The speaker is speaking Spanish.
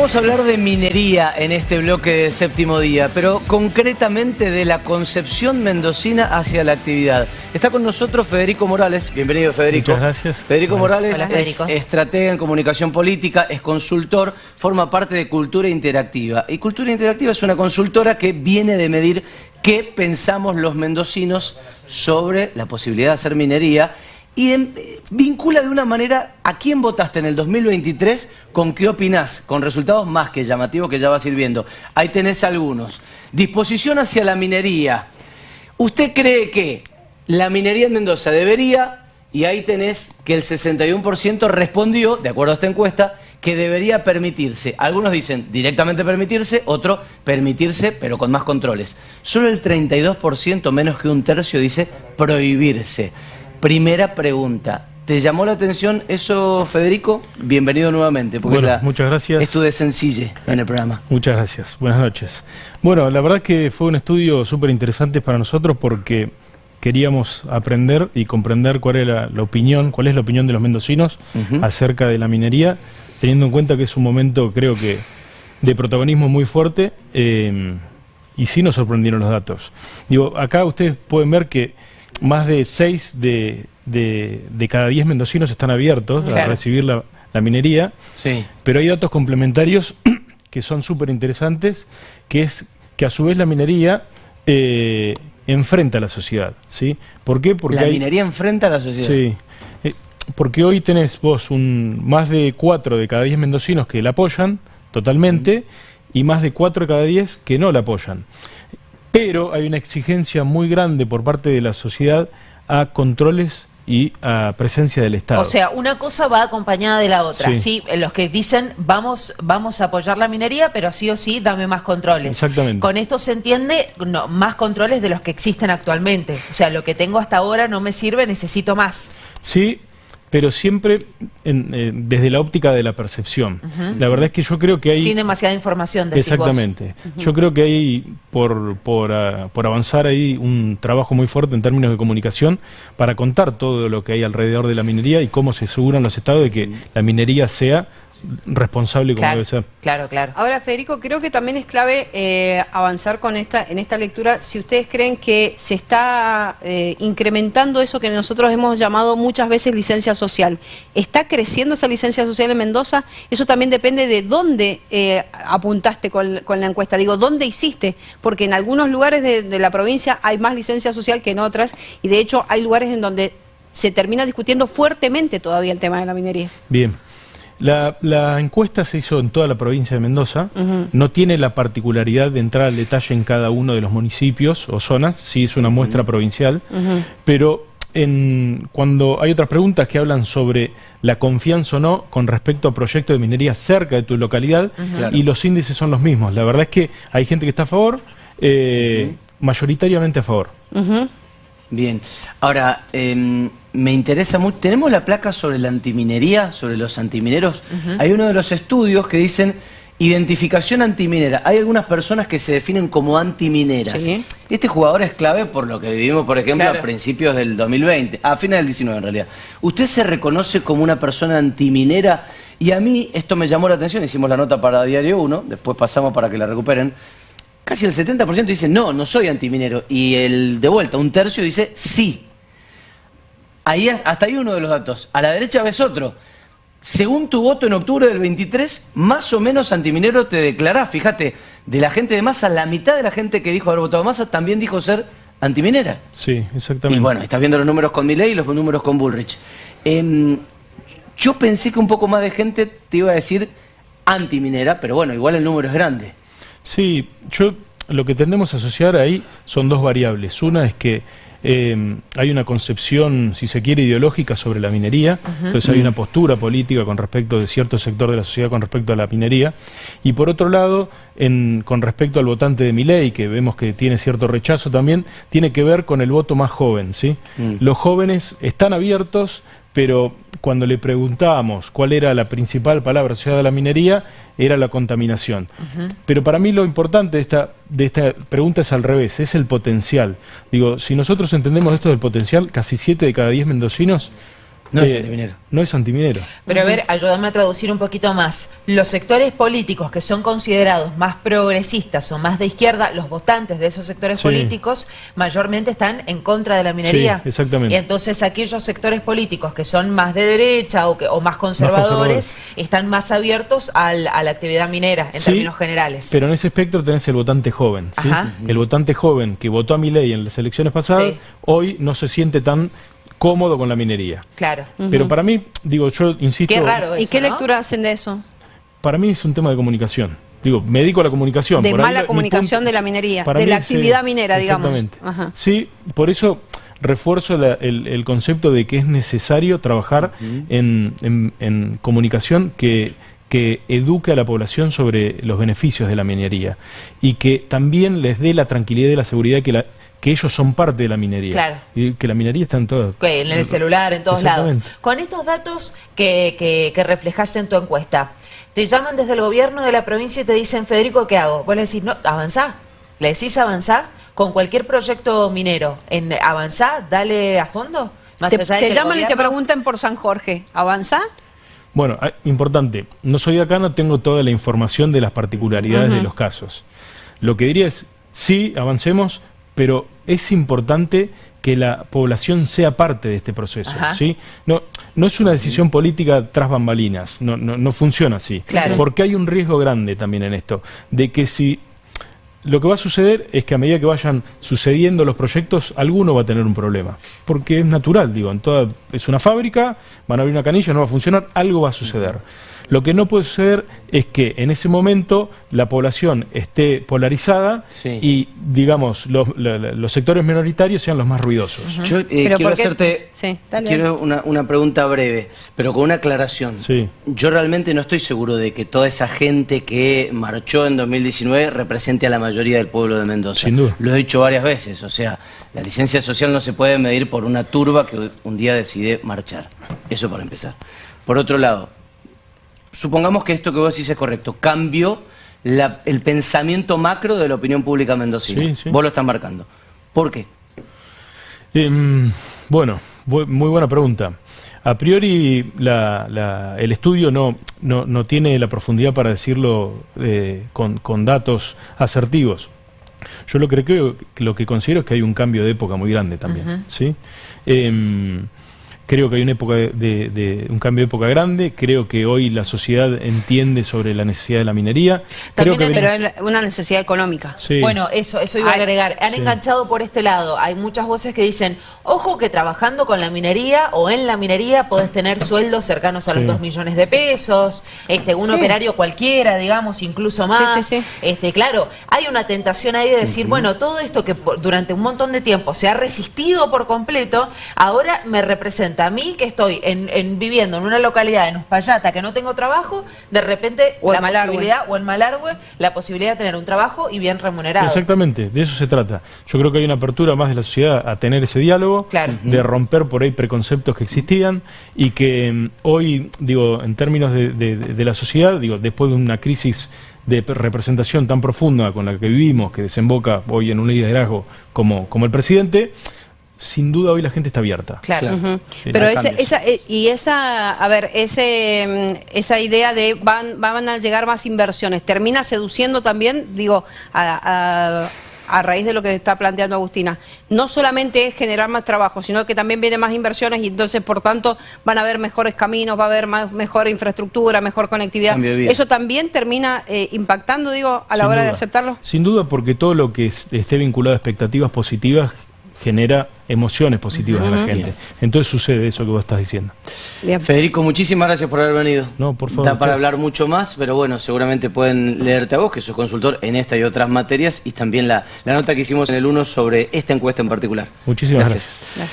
Vamos a hablar de minería en este bloque de Séptimo Día, pero concretamente de la concepción mendocina hacia la actividad. Está con nosotros Federico Morales. Bienvenido, Federico. Muchas gracias. Federico Morales. Hola, Federico. Es estratega en comunicación política, es consultor, forma parte de Cultura Interactiva. Y Cultura Interactiva es una consultora que viene de medir qué pensamos los mendocinos sobre la posibilidad de hacer minería. Y vincula de una manera a quién votaste en el 2023 con qué opinás, con resultados más que llamativos que ya vas a ir viendo. Ahí tenés algunos. Disposición hacia la minería. ¿Usted cree que la minería en Mendoza debería, y ahí tenés que el 61% respondió, de acuerdo a esta encuesta, que debería permitirse? Algunos dicen directamente permitirse, otro permitirse pero con más controles. Solo el 32%, menos que un tercio, dice prohibirse. Primera pregunta, ¿te llamó la atención eso, Federico? Bienvenido nuevamente, porque bueno, muchas gracias. Es tu de sencille en el programa. Muchas gracias, buenas noches. Bueno, la verdad que fue un estudio súper interesante para nosotros porque queríamos aprender y comprender cuál es la opinión de los mendocinos acerca de la minería, teniendo en cuenta que es un momento, creo que, de protagonismo muy fuerte, y sí nos sorprendieron los datos. Digo, acá ustedes pueden ver que más de 6 de cada 10 mendocinos están abiertos a recibir la minería, sí. Pero hay datos complementarios que son súper interesantes, que es que a su vez la minería enfrenta a la sociedad, ¿sí? ¿Por qué? Porque la minería enfrenta a la sociedad. Sí, porque hoy tenés vos más de 4 de cada 10 mendocinos que la apoyan totalmente y más de 4 de cada 10 que no la apoyan. Pero hay una exigencia muy grande por parte de la sociedad a controles y a presencia del Estado. O sea, una cosa va acompañada de la otra. Sí. Sí, los que dicen vamos a apoyar la minería, pero sí o sí dame más controles. Exactamente. Con esto se entiende más controles de los que existen actualmente. O sea, lo que tengo hasta ahora no me sirve, necesito más. Sí, pero siempre desde la óptica de la percepción. La verdad es que yo creo que hay... Sin demasiada información, decís exactamente. vos. Yo creo que hay por avanzar ahí un trabajo muy fuerte en términos de comunicación para contar todo lo que hay alrededor de la minería y cómo se aseguran los estados de que la minería sea responsable como debe ser. Claro, claro. Ahora, Federico, creo que también es clave avanzar en esta lectura. Si ustedes creen que se está incrementando eso que nosotros hemos llamado muchas veces licencia social, ¿está creciendo esa licencia social en Mendoza? Eso también depende de dónde apuntaste con la encuesta. Digo, ¿dónde hiciste? Porque en algunos lugares de la provincia hay más licencia social que en otras, y de hecho hay lugares en donde se termina discutiendo fuertemente todavía el tema de la minería. Bien. La encuesta se hizo en toda la provincia de Mendoza, no tiene la particularidad de entrar al detalle en cada uno de los municipios o zonas, sí es una muestra provincial, pero cuando hay otras preguntas que hablan sobre la confianza o no con respecto a proyectos de minería cerca de tu localidad, y los índices son los mismos. La verdad es que hay gente que está a favor, mayoritariamente a favor. Bien, ahora me interesa mucho, tenemos la placa sobre la antiminería, sobre los antimineros. Hay uno de los estudios que dicen identificación antiminera. Hay algunas personas que se definen como antimineras. Sí. Este jugador es clave por lo que vivimos, por ejemplo, Claro. a principios del 2020, a fines del 19 en realidad. ¿Usted se reconoce como una persona antiminera? Y a mí esto me llamó la atención, hicimos la nota para Diario 1, después pasamos para que la recuperen. Casi el 70% dice, no soy antiminero. Y el de vuelta, un tercio dice, sí. Ahí, hasta ahí uno de los datos. A la derecha ves otro. Según tu voto en octubre del 23, más o menos antiminero te declarás. Fíjate, de la gente de Massa, la mitad de la gente que dijo haber votado Massa también dijo ser antiminera. Sí, exactamente. Y bueno, estás viendo los números con Milei y los números con Bullrich. Yo pensé que un poco más de gente te iba a decir antiminera, pero bueno, igual el número es grande. Sí, lo que tendemos a asociar ahí son dos variables. Una es que hay una concepción, si se quiere, ideológica sobre la minería, entonces hay una postura política con respecto de cierto sector de la sociedad con respecto a la minería, y por otro lado, con respecto al votante de Milei, que vemos que tiene cierto rechazo también, tiene que ver con el voto más joven, ¿sí? Los jóvenes están abiertos, pero cuando le preguntábamos cuál era la principal palabra asociada a la minería, era la contaminación. Pero para mí lo importante de esta pregunta es al revés, es el potencial. Digo, si nosotros entendemos esto del potencial, casi 7 de cada 10 mendocinos No es antiminero. No es antiminero. Pero a ver, ayúdame a traducir un poquito más. Los sectores políticos que son considerados más progresistas o más de izquierda, los votantes de esos sectores políticos, mayormente están en contra de la minería. Sí, exactamente. Y entonces aquellos sectores políticos que son más de derecha o más conservadores están más abiertos a la actividad minera, en términos generales. Pero en ese espectro tenés el votante joven, ¿sí? El votante joven que votó a Milei en las elecciones pasadas, hoy no se siente tan cómodo con la minería. Claro. Pero para mí, digo, yo insisto... Qué raro eso, ¿Y qué ¿no? lectura hacen de eso? Para mí es un tema de comunicación. Digo, me dedico a la comunicación. De por ahí mala mi comunicación punto- de la minería, para de mí, la actividad minera, digamos. Exactamente. Ajá. Sí, por eso refuerzo el concepto de que es necesario trabajar en comunicación que eduque a la población sobre los beneficios de la minería y que también les dé la tranquilidad y la seguridad que ellos son parte de la minería. Claro. Y que la minería está en todas. En el celular, en todos lados. Exactamente. Con estos datos que reflejas en tu encuesta, te llaman desde el gobierno de la provincia y te dicen, Federico, ¿qué hago? Vos le decís, no, avanzá. Le decís avanzá con cualquier proyecto minero. Avanzá, dale a fondo. Más allá de que Te el llaman y te gobierno- preguntan por San Jorge. ¿Avanza? Bueno, importante, no soy de acá, no tengo toda la información de las particularidades de los casos. Lo que diría es, sí, avancemos, pero es importante que la población sea parte de este proceso, ¿sí? No es una decisión política tras bambalinas, no funciona así. Claro. Porque hay un riesgo grande también en esto, de que si... Lo que va a suceder es que a medida que vayan sucediendo los proyectos, alguno va a tener un problema. Porque es natural, digo, es una fábrica, van a abrir una canilla, no va a funcionar, algo va a suceder. Lo que no puede suceder es que en ese momento la población esté polarizada y, digamos, los sectores minoritarios sean los más ruidosos. Yo Pero quiero ¿por qué? hacerte Sí, dale. quiero una pregunta breve, pero con una aclaración. Sí. Yo realmente no estoy seguro de que toda esa gente que marchó en 2019 represente a la mayoría del pueblo de Mendoza. Sin duda. Lo he dicho varias veces, o sea, la licencia social no se puede medir por una turba que un día decide marchar. Eso para empezar. Por otro lado, supongamos que esto que vos decís es correcto. Cambió el pensamiento macro de la opinión pública mendocina. Sí, sí. Vos lo estás marcando. ¿Por qué? Bueno, muy buena pregunta. A priori el estudio no tiene la profundidad para decirlo con datos asertivos. Yo lo que considero es que hay un cambio de época muy grande también, ¿sí? Creo que hay un cambio de época grande. Creo que hoy la sociedad entiende sobre la necesidad de la minería. También Pero es una necesidad económica. Sí. Bueno, eso iba a agregar. Han enganchado por este lado. Hay muchas voces que dicen, ojo que trabajando con la minería o en la minería podés tener sueldos cercanos a los 2 millones de pesos, un operario cualquiera, digamos, incluso más. Sí. Claro, hay una tentación ahí de decir, bueno, todo esto que durante un montón de tiempo se ha resistido por completo, ahora me representa a mí que estoy viviendo en una localidad en Uspallata que no tengo trabajo, de repente O en la Malargüe. posibilidad, o en Malargüe, la posibilidad de tener un trabajo y bien remunerado. Exactamente, de eso se trata. Yo creo que hay una apertura más de la sociedad a tener ese diálogo, Claro. de romper por ahí preconceptos que existían y que hoy, digo, en términos de la sociedad, digo, después de una crisis de representación tan profunda con la que vivimos, que desemboca hoy en un liderazgo como el presidente, sin duda hoy la gente está abierta. Claro. Pero al esa idea de van a llegar más inversiones, ¿termina seduciendo también, digo, a raíz de lo que está planteando Agustina? No solamente es generar más trabajo, sino que también vienen más inversiones y entonces, por tanto, van a haber mejores caminos, va a haber mejor infraestructura, mejor conectividad. Cambio de vida. ¿Eso también termina impactando, digo, a la Sin hora de duda. aceptarlo? Sin duda, porque todo lo que esté vinculado a expectativas positivas genera emociones positivas en la gente. Entonces sucede eso que vos estás diciendo. Bien. Federico, muchísimas gracias por haber venido. No, por favor, Da para ustedes. hablar mucho más, pero bueno, seguramente pueden leerte a vos, que sos consultor en esta y otras materias, y también la nota que hicimos en el 1 sobre esta encuesta en particular. Muchísimas gracias.